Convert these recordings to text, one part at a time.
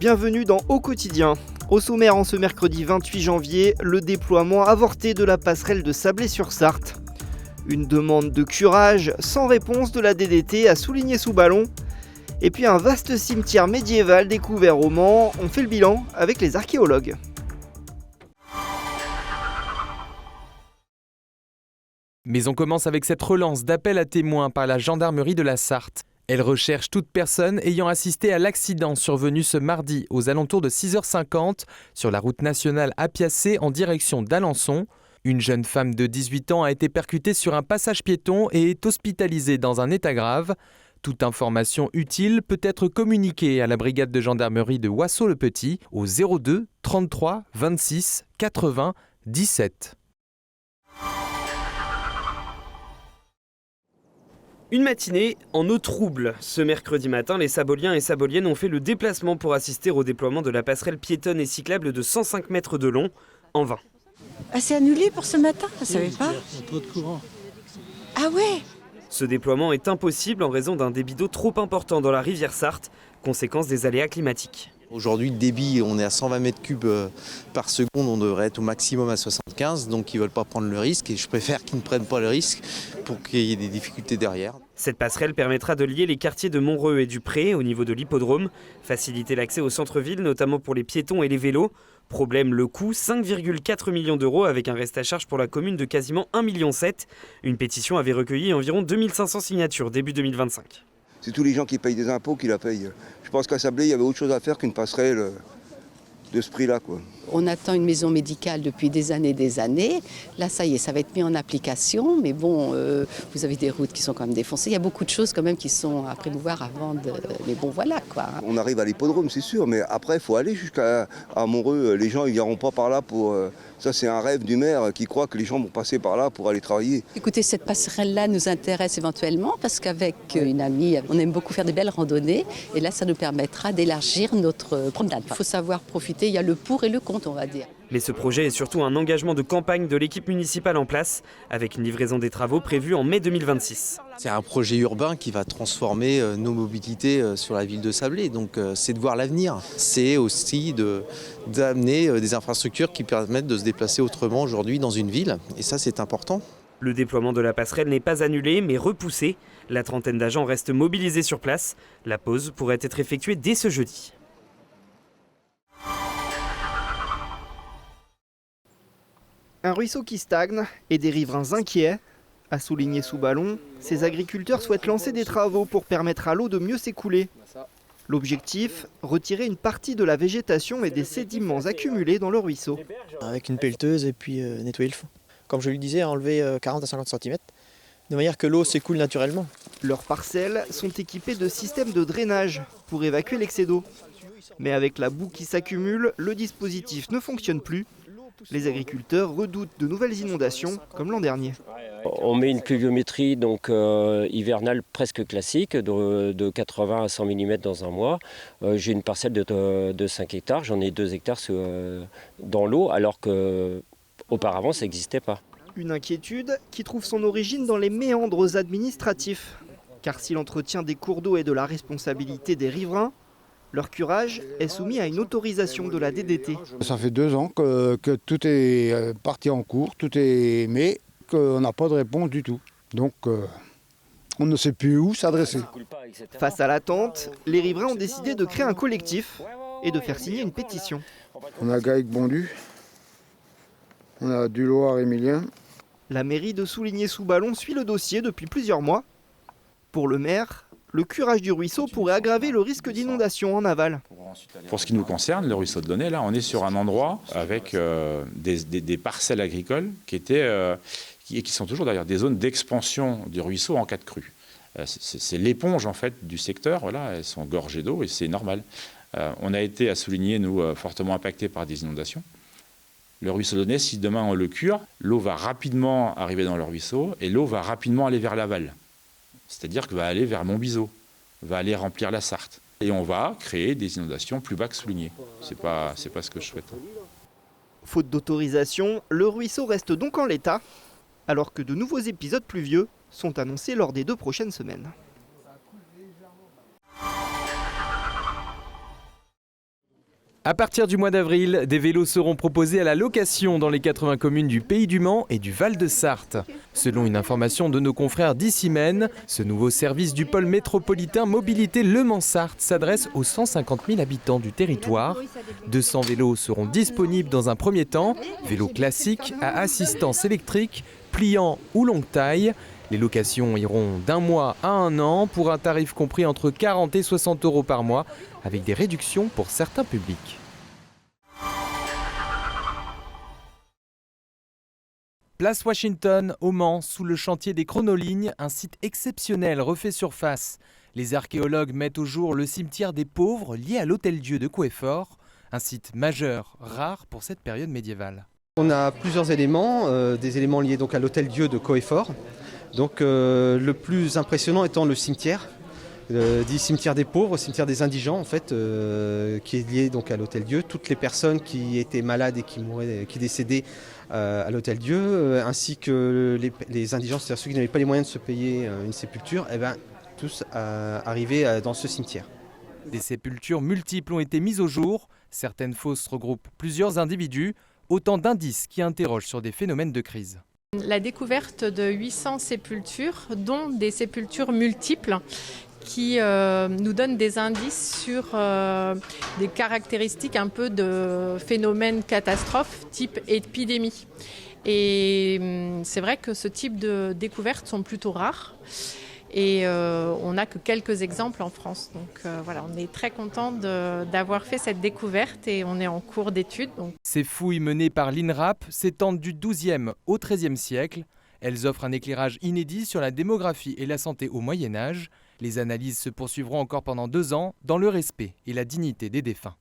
Bienvenue dans Au quotidien. Au sommaire en ce mercredi 28 janvier, le déploiement avorté de la passerelle de Sablé-sur-Sarthe. Une demande de curage sans réponse de la DDT à Soulligné-sous-Ballon. Et puis un vaste cimetière médiéval découvert au Mans. On fait le bilan avec les archéologues. Mais on commence avec cette relance d'appel à témoins par la gendarmerie de la Sarthe. Elle recherche toute personne ayant assisté à l'accident survenu ce mardi aux alentours de 6h50 sur la route nationale Appiacé en direction d'Alençon. Une jeune femme de 18 ans a été percutée sur un passage piéton et est hospitalisée dans un état grave. Toute information utile peut être communiquée à la brigade de gendarmerie de Oisseau-le-Petit au 02 33 26 80 17. Une matinée en eau trouble. Ce mercredi matin, les Saboliens et Saboliennes ont fait le déplacement pour assister au déploiement de la passerelle piétonne et cyclable de 105 mètres de long, en vain. Ah, c'est annulé pour ce matin? Je ne savais pas. Pas de courant. Ah ouais? Ce déploiement est impossible en raison d'un débit d'eau trop important dans la rivière Sarthe, conséquence des aléas climatiques. Aujourd'hui, le débit, on est à 120 mètres cubes par seconde, on devrait être au maximum à 75, donc ils ne veulent pas prendre le risque et je préfère qu'ils ne prennent pas le risque pour qu'il y ait des difficultés derrière. Cette passerelle permettra de lier les quartiers de Montreux et du Pré au niveau de l'hippodrome, faciliter l'accès au centre-ville, notamment pour les piétons et les vélos. Problème, le coût, 5,4 millions d'euros avec un reste à charge pour la commune de quasiment 1,7 million. Une pétition avait recueilli environ 2500 signatures début 2025. C'est tous les gens qui payent des impôts qui la payent. Je pense qu'à Sablé, il y avait autre chose à faire qu'une passerelle de ce prix-là, quoi. On attend une maison médicale depuis des années. Là, ça y est, ça va être mis en application. Mais bon, vous avez des routes qui sont quand même défoncées. Il y a beaucoup de choses quand même qui sont à prémouvoir avant de... Mais bon, voilà, quoi. On arrive à l'hippodrome, c'est sûr, mais après, il faut aller jusqu'à Montreux. Les gens, ils n'iront pas par là pour... Ça, c'est un rêve du maire qui croit que les gens vont passer par là pour aller travailler. Écoutez, cette passerelle-là nous intéresse éventuellement parce qu'avec une amie, on aime beaucoup faire des belles randonnées. Et là, ça nous permettra d'élargir notre promenade. Il faut savoir profiter. Il y a le pour et le contre, on va dire. Mais ce projet est surtout un engagement de campagne de l'équipe municipale en place, avec une livraison des travaux prévue en mai 2026. C'est un projet urbain qui va transformer nos mobilités sur la ville de Sablé, donc c'est de voir l'avenir. C'est aussi d'amener des infrastructures qui permettent de se déplacer autrement aujourd'hui dans une ville, et ça c'est important. Le déploiement de la passerelle n'est pas annulé, mais repoussé. La trentaine d'agents restent mobilisés sur place. La pause pourrait être effectuée dès ce jeudi. Un ruisseau qui stagne et des riverains inquiets. À Soulligné-sous-Ballon, ces agriculteurs souhaitent lancer des travaux pour permettre à l'eau de mieux s'écouler. L'objectif, retirer une partie de la végétation et des sédiments accumulés dans le ruisseau. Avec une pelleteuse et puis nettoyer le fond. Comme je lui disais, enlever 40 à 50 cm, de manière que l'eau s'écoule naturellement. Leurs parcelles sont équipées de systèmes de drainage pour évacuer l'excès d'eau. Mais avec la boue qui s'accumule, le dispositif ne fonctionne plus. Les agriculteurs redoutent de nouvelles inondations comme l'an dernier. On met une pluviométrie donc, hivernale presque classique de 80 à 100 mm dans un mois. J'ai une parcelle de 5 hectares, j'en ai 2 hectares dans l'eau alors qu'auparavant ça n'existait pas. Une inquiétude qui trouve son origine dans les méandres administratifs. Car si l'entretien des cours d'eau est de la responsabilité des riverains, leur curage est soumis à une autorisation de la DDT. Ça fait 2 ans que tout est parti en cours, mais qu'on n'a pas de réponse du tout. Donc on ne sait plus où s'adresser. Face à l'attente, les riverains ont décidé de créer un collectif et de faire signer une pétition. On a Gaïc-Bondu, on a du Loir-Émilien. La mairie de Soulligné-sous-Ballon suit le dossier depuis plusieurs mois. Pour le maire, le curage du ruisseau pourrait aggraver le risque d'inondation en aval. Pour ce qui nous concerne, le ruisseau de Launay, là, on est sur un endroit avec des parcelles agricoles qui sont toujours d'ailleurs des zones d'expansion du ruisseau en cas de crue. C'est l'éponge en fait du secteur, voilà, elles sont gorgées d'eau et c'est normal. On a été à Soulligné, nous, fortement impactés par des inondations. Le ruisseau de Launay, si demain on le cure, l'eau va rapidement arriver dans le ruisseau et l'eau va rapidement aller vers l'aval. C'est-à-dire qu'elle va aller vers Montbiseau, va aller remplir la Sarthe. Et on va créer des inondations plus bas que Soulligné. C'est pas ce que je souhaite. Faute d'autorisation, le ruisseau reste donc en l'état, alors que de nouveaux épisodes pluvieux sont annoncés lors des 2 prochaines semaines. À partir du mois d'avril, des vélos seront proposés à la location dans les 80 communes du Pays du Mans et du Val-de-Sarthe. Selon une information de nos confrères d'Issy-Men, ce nouveau service du pôle métropolitain Mobilité Le Mans-Sarthe s'adresse aux 150 000 habitants du territoire. 200 vélos seront disponibles dans un premier temps, vélos classiques à assistance électrique, pliants ou longue taille. Les locations iront d'1 mois à 1 an pour un tarif compris entre 40 et 60 € par mois, avec des réductions pour certains publics. Place Washington, au Mans, sous le chantier des Chronolignes, un site exceptionnel refait surface. Les archéologues mettent au jour le cimetière des pauvres lié à l'Hôtel-Dieu de Coeffort, un site majeur, rare pour cette période médiévale. On a plusieurs éléments, des éléments liés donc à l'Hôtel-Dieu de Coeffort. Donc le plus impressionnant étant le cimetière, dit cimetière des pauvres, cimetière des indigents en fait, qui est lié donc à l'Hôtel-Dieu. Toutes les personnes qui étaient malades et qui mouraient, qui décédaient à l'Hôtel-Dieu, ainsi que les indigents, c'est-à-dire ceux qui n'avaient pas les moyens de se payer une sépulture, tous arrivaient dans ce cimetière. Des sépultures multiples ont été mises au jour. Certaines fosses regroupent plusieurs individus, autant d'indices qui interrogent sur des phénomènes de crise. La découverte de 800 sépultures, dont des sépultures multiples, qui nous donnent des indices sur des caractéristiques un peu de phénomènes catastrophes type épidémie. Et c'est vrai que ce type de découvertes sont plutôt rares. Et on n'a que quelques exemples en France. Donc voilà, on est très content d'avoir fait cette découverte et on est en cours d'étude. Ces fouilles menées par l'INRAP s'étendent du XIIe au XIIIe siècle. Elles offrent un éclairage inédit sur la démographie et la santé au Moyen-Âge. Les analyses se poursuivront encore pendant 2 ans dans le respect et la dignité des défunts.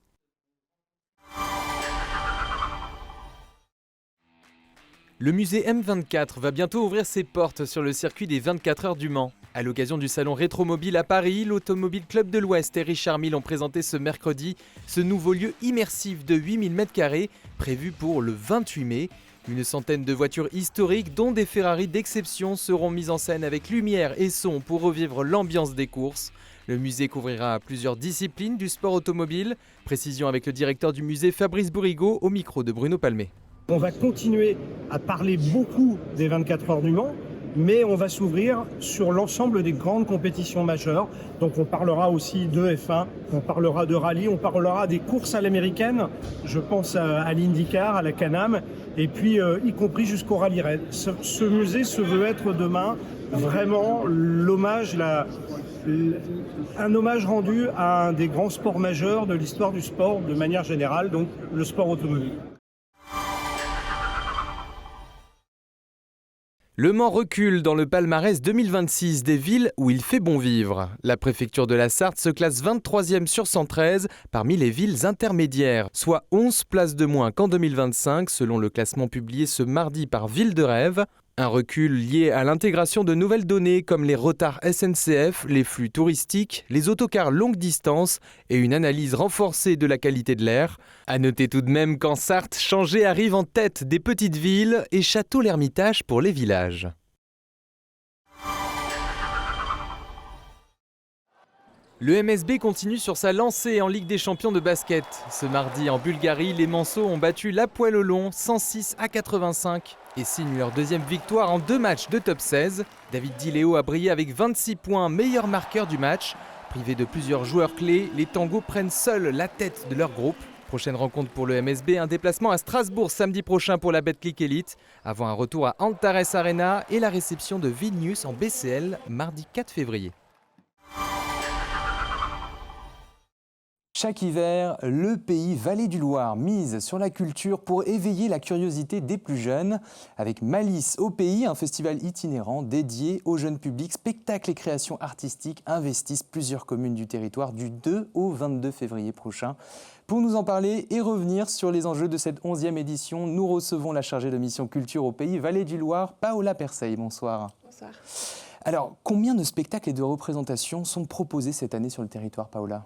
Le musée M24 va bientôt ouvrir ses portes sur le circuit des 24 heures du Mans. À l'occasion du salon Rétromobile à Paris, l'Automobile Club de l'Ouest et Richard Mille ont présenté ce mercredi ce nouveau lieu immersif de 8000 m² prévu pour le 28 mai. Une centaine de voitures historiques, dont des Ferrari d'exception, seront mises en scène avec lumière et son pour revivre l'ambiance des courses. Le musée couvrira plusieurs disciplines du sport automobile. Précision avec le directeur du musée Fabrice Bourrigaud au micro de Bruno Palmé. On va continuer à parler beaucoup des 24 heures du Mans, mais on va s'ouvrir sur l'ensemble des grandes compétitions majeures. Donc on parlera aussi de F1, on parlera de rallye, on parlera des courses à l'américaine, je pense à l'IndyCar, à la Can-Am, et puis y compris jusqu'au rallye raid. Ce musée se veut être demain vraiment un hommage rendu à un des grands sports majeurs de l'histoire du sport de manière générale, donc le sport automobile. Le Mans recule dans le palmarès 2026 des villes où il fait bon vivre. La préfecture de la Sarthe se classe 23e sur 113 parmi les villes intermédiaires, soit 11 places de moins qu'en 2025 selon le classement publié ce mardi par Ville de Rêve. Un recul lié à l'intégration de nouvelles données comme les retards SNCF, les flux touristiques, les autocars longue distance et une analyse renforcée de la qualité de l'air. À noter tout de même qu'en Sarthe, Changé arrive en tête des petites villes et Château-l'Hermitage pour les villages. Le MSB continue sur sa lancée en Ligue des champions de basket. Ce mardi en Bulgarie, les Manceaux ont battu l'Hapoel Holon 106-85 et signent leur deuxième victoire en 2 matchs de top 16. David Di Leo a brillé avec 26 points, meilleur marqueur du match. Privés de plusieurs joueurs clés, les Tangos prennent seuls la tête de leur groupe. Prochaine rencontre pour le MSB, un déplacement à Strasbourg samedi prochain pour la Betclic Elite, avant un retour à Antares Arena et la réception de Vilnius en BCL mardi 4 février. Chaque hiver, le pays Vallée du Loir mise sur la culture pour éveiller la curiosité des plus jeunes. Avec Malice au pays, un festival itinérant dédié au jeune public, spectacles et créations artistiques investissent plusieurs communes du territoire du 2 au 22 février prochain. Pour nous en parler et revenir sur les enjeux de cette 11e édition, nous recevons la chargée de mission culture au pays Vallée du Loir, Paola Perseille. Bonsoir. Bonsoir. Alors, combien de spectacles et de représentations sont proposés cette année sur le territoire, Paola ?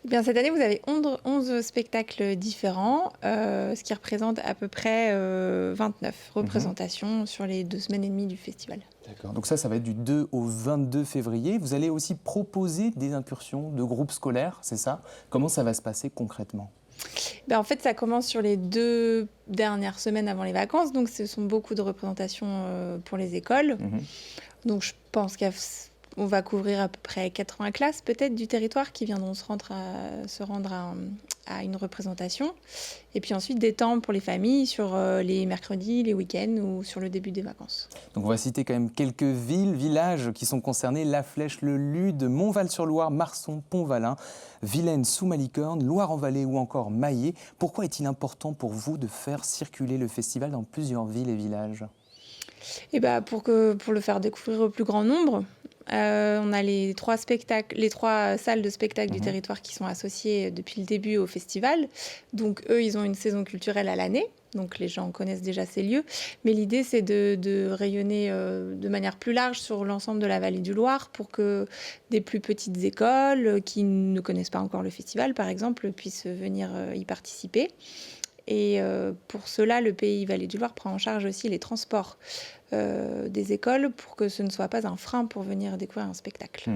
Eh bien, cette année, vous avez 11 spectacles différents, ce qui représente à peu près 29 représentations sur les 2 semaines et demie du festival. D'accord. Donc ça va être du 2 au 22 février. Vous allez aussi proposer des incursions de groupes scolaires, c'est ça ? Comment ça va se passer concrètement ? En fait, ça commence sur les 2 dernières semaines avant les vacances, donc ce sont beaucoup de représentations pour les écoles. Donc je pense qu'on va couvrir à peu près 80 classes peut-être du territoire qui viendront se rendre à une représentation. Et puis ensuite des temps pour les familles sur les mercredis, les week-ends ou sur le début des vacances. Donc on va citer quand même quelques villes, villages qui sont concernés: La Flèche, le Lude, Montval-sur-Loire, Marson, Pont-Valin, Vilaine sous Malicorne, Loire-en-Vallée ou encore Maillé. Pourquoi est-il important pour vous de faire circuler le festival dans plusieurs villes et villages ? Pour le faire découvrir au plus grand nombre. On a les 3 salles de spectacle du territoire qui sont associées depuis le début au festival. Donc eux, ils ont une saison culturelle à l'année. Donc les gens connaissent déjà ces lieux. Mais l'idée, c'est de rayonner de manière plus large sur l'ensemble de la vallée du Loir pour que des plus petites écoles qui ne connaissent pas encore le festival, par exemple, puissent venir y participer. Et pour cela, le Pays Vallée du Loir prend en charge aussi les transports des écoles pour que ce ne soit pas un frein pour venir découvrir un spectacle.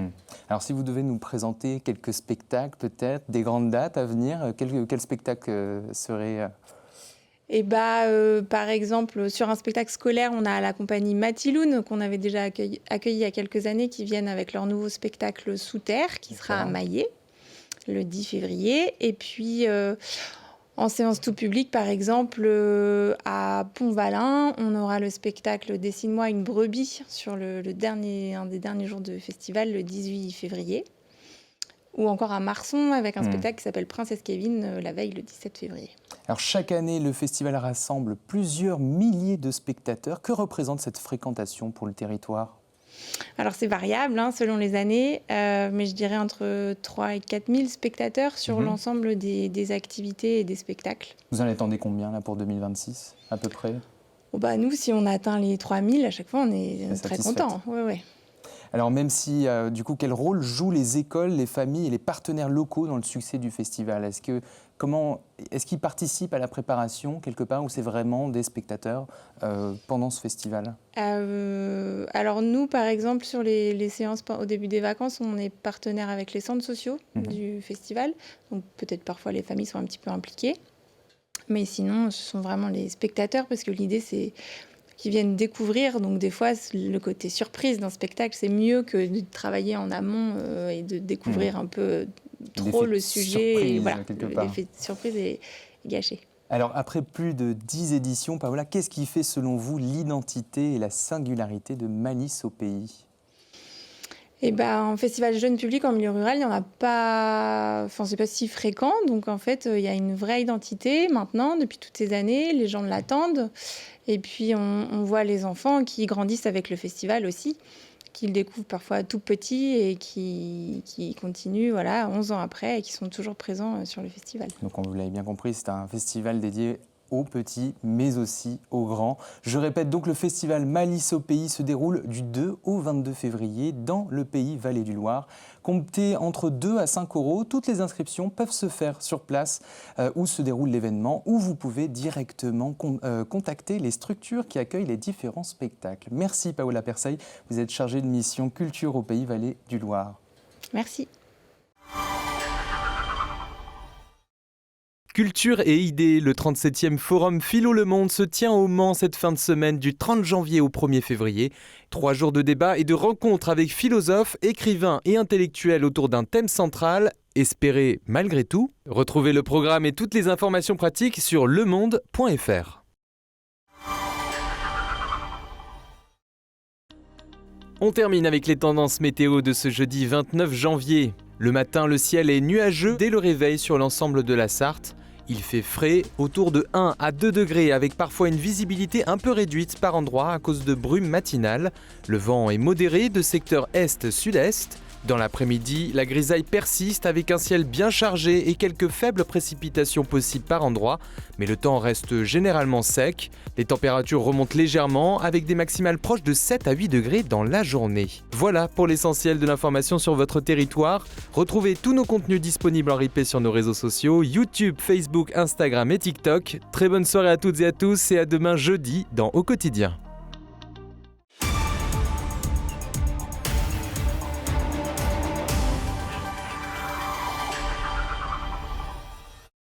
Alors si vous devez nous présenter quelques spectacles, peut-être, des grandes dates à venir, quel spectacle serait... Par exemple, sur un spectacle scolaire, on a la compagnie Matiloun, qu'on avait déjà accueilli il y a quelques années, qui viennent avec leur nouveau spectacle Sous Terre, qui sera à Maillé, le 10 février. Et puis... en séance tout public, par exemple, à Pont-Valin, on aura le spectacle Dessine-moi une brebis sur un des derniers jours de festival, le 18 février. Ou encore à Marson, avec un spectacle qui s'appelle Princesse Kevin, la veille, le 17 février. Alors chaque année, le festival rassemble plusieurs milliers de spectateurs. Que représente cette fréquentation pour le territoire ? Alors c'est variable selon les années, mais je dirais entre 3 et 4 000 spectateurs sur l'ensemble des activités et des spectacles. Vous en attendez combien là pour 2026 à peu près ? Nous, si on atteint les 3 000, à chaque fois on est très contents. Ouais. Alors même si, quel rôle jouent les écoles, les familles et les partenaires locaux dans le succès du festival ? Est-ce qu'ils participent à la préparation quelque part ou c'est vraiment des spectateurs pendant ce festival ? Alors nous, par exemple, sur les séances au début des vacances, on est partenaire avec les centres sociaux du festival. Donc peut-être parfois les familles sont un petit peu impliquées. Mais sinon, ce sont vraiment les spectateurs parce que l'idée, c'est qui viennent découvrir. Donc des fois, le côté surprise d'un spectacle, c'est mieux que de travailler en amont et de découvrir un peu trop le sujet. L'effet de surprise est gâché. Alors après plus de 10 éditions, Paola, qu'est-ce qui fait selon vous l'identité et la singularité de Malice au Pays ? En festival jeune public en milieu rural, il n'y en a pas... c'est pas si fréquent. Donc en fait, il y a une vraie identité maintenant, depuis toutes ces années. Les gens l'attendent. Et puis on voit les enfants qui grandissent avec le festival aussi, qu'ils découvrent parfois tout petits et qui continuent 11 ans après et qui sont toujours présents sur le festival. Donc vous l'avez bien compris, c'est un festival dédié aux petits, mais aussi aux grands. Je répète donc, le festival Malice au Pays se déroule du 2 au 22 février dans le Pays Vallée du Loir. Comptez entre 2 à 5 €. Toutes les inscriptions peuvent se faire sur place où se déroule l'événement, ou vous pouvez directement contacter les structures qui accueillent les différents spectacles. Merci Paola Perseil, vous êtes chargée de mission culture au Pays Vallée du Loir. Merci. Culture et idées, le 37e Forum Philo Le Monde se tient au Mans cette fin de semaine du 30 janvier au 1er février. 3 jours de débats et de rencontres avec philosophes, écrivains et intellectuels autour d'un thème central, espérer malgré tout. Retrouvez le programme et toutes les informations pratiques sur lemonde.fr. On termine avec les tendances météo de ce jeudi 29 janvier. Le matin, le ciel est nuageux dès le réveil sur l'ensemble de la Sarthe. Il fait frais, autour de 1 à 2 degrés, avec parfois une visibilité un peu réduite par endroits à cause de brumes matinales. Le vent est modéré de secteur est-sud-est. Dans l'après-midi, la grisaille persiste avec un ciel bien chargé et quelques faibles précipitations possibles par endroits, mais le temps reste généralement sec. Les températures remontent légèrement avec des maximales proches de 7 à 8 degrés dans la journée. Voilà pour l'essentiel de l'information sur votre territoire. Retrouvez tous nos contenus disponibles en replay sur nos réseaux sociaux, YouTube, Facebook, Instagram et TikTok. Très bonne soirée à toutes et à tous et à demain jeudi dans Au Quotidien.